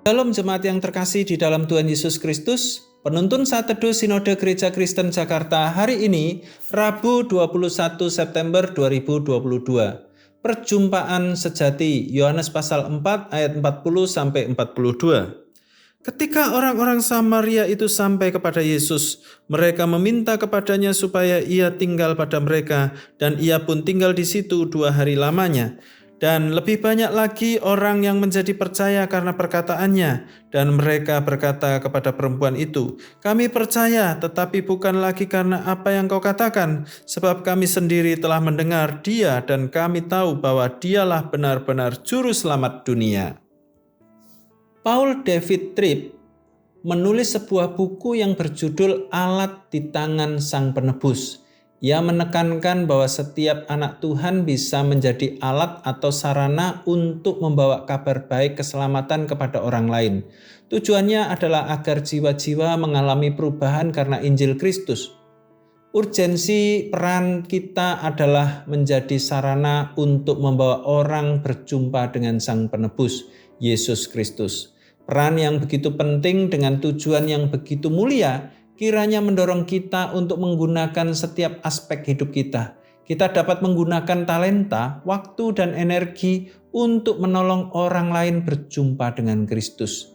Shalom jemaat yang terkasih di dalam Tuhan Yesus Kristus. Penuntun Saat Teduh Sinode Gereja Kristen Jakarta hari ini, Rabu 21 September 2022. Perjumpaan sejati, Yohanes pasal 4 ayat 40-42. Ketika orang-orang Samaria itu sampai kepada Yesus, mereka meminta kepadanya supaya ia tinggal pada mereka, dan ia pun tinggal di situ 2 hari lamanya. Dan lebih banyak lagi orang yang menjadi percaya karena perkataannya, dan mereka berkata kepada perempuan itu, "Kami percaya, tetapi bukan lagi karena apa yang kau katakan, sebab kami sendiri telah mendengar Dia dan kami tahu bahwa Dialah benar-benar juru selamat dunia." Paul David Tripp menulis sebuah buku yang berjudul Alat di Tangan Sang Penebus. Ia menekankan bahwa setiap anak Tuhan bisa menjadi alat atau sarana untuk membawa kabar baik keselamatan kepada orang lain. Tujuannya adalah agar jiwa-jiwa mengalami perubahan karena Injil Kristus. Urgensi peran kita adalah menjadi sarana untuk membawa orang berjumpa dengan Sang Penebus, Yesus Kristus. Peran yang begitu penting dengan tujuan yang begitu mulia kiranya mendorong kita untuk menggunakan setiap aspek hidup kita. Kita dapat menggunakan talenta, waktu, dan energi untuk menolong orang lain berjumpa dengan Kristus.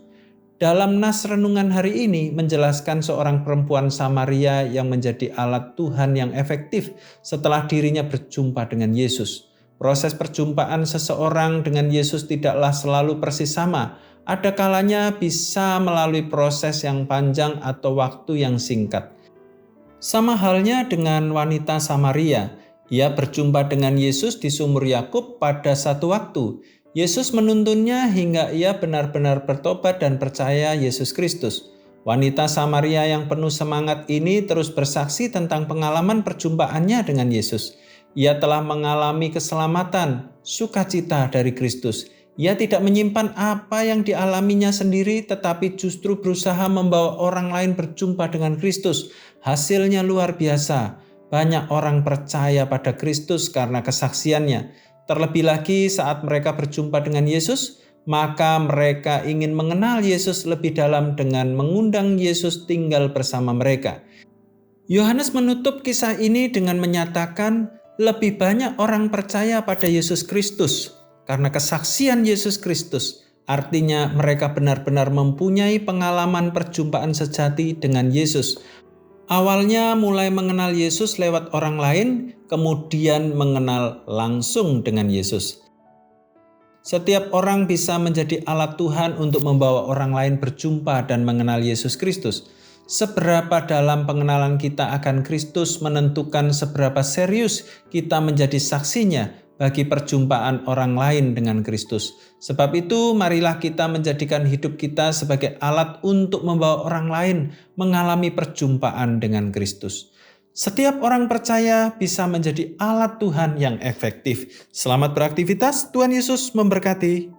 Dalam nas renungan hari ini menjelaskan seorang perempuan Samaria yang menjadi alat Tuhan yang efektif setelah dirinya berjumpa dengan Yesus. Proses perjumpaan seseorang dengan Yesus tidaklah selalu persis sama. Ada kalanya bisa melalui proses yang panjang atau waktu yang singkat. Sama halnya dengan wanita Samaria. Ia berjumpa dengan Yesus di sumur Yakub pada satu waktu. Yesus menuntunnya hingga ia benar-benar bertobat dan percaya Yesus Kristus. Wanita Samaria yang penuh semangat ini terus bersaksi tentang pengalaman perjumpaannya dengan Yesus. Ia telah mengalami keselamatan, sukacita dari Kristus. Ia tidak menyimpan apa yang dialaminya sendiri, tetapi justru berusaha membawa orang lain berjumpa dengan Kristus. Hasilnya luar biasa. Banyak orang percaya pada Kristus karena kesaksiannya. Terlebih lagi saat mereka berjumpa dengan Yesus, maka mereka ingin mengenal Yesus lebih dalam dengan mengundang Yesus tinggal bersama mereka. Yohanes menutup kisah ini dengan menyatakan lebih banyak orang percaya pada Yesus Kristus karena kesaksian Yesus Kristus. Artinya mereka benar-benar mempunyai pengalaman perjumpaan sejati dengan Yesus. Awalnya mulai mengenal Yesus lewat orang lain, kemudian mengenal langsung dengan Yesus. Setiap orang bisa menjadi alat Tuhan untuk membawa orang lain berjumpa dan mengenal Yesus Kristus. Seberapa dalam pengenalan kita akan Kristus menentukan seberapa serius kita menjadi saksinya bagi perjumpaan orang lain dengan Kristus. Sebab itu, marilah kita menjadikan hidup kita sebagai alat untuk membawa orang lain mengalami perjumpaan dengan Kristus. Setiap orang percaya bisa menjadi alat Tuhan yang efektif. Selamat beraktivitas, Tuhan Yesus memberkati.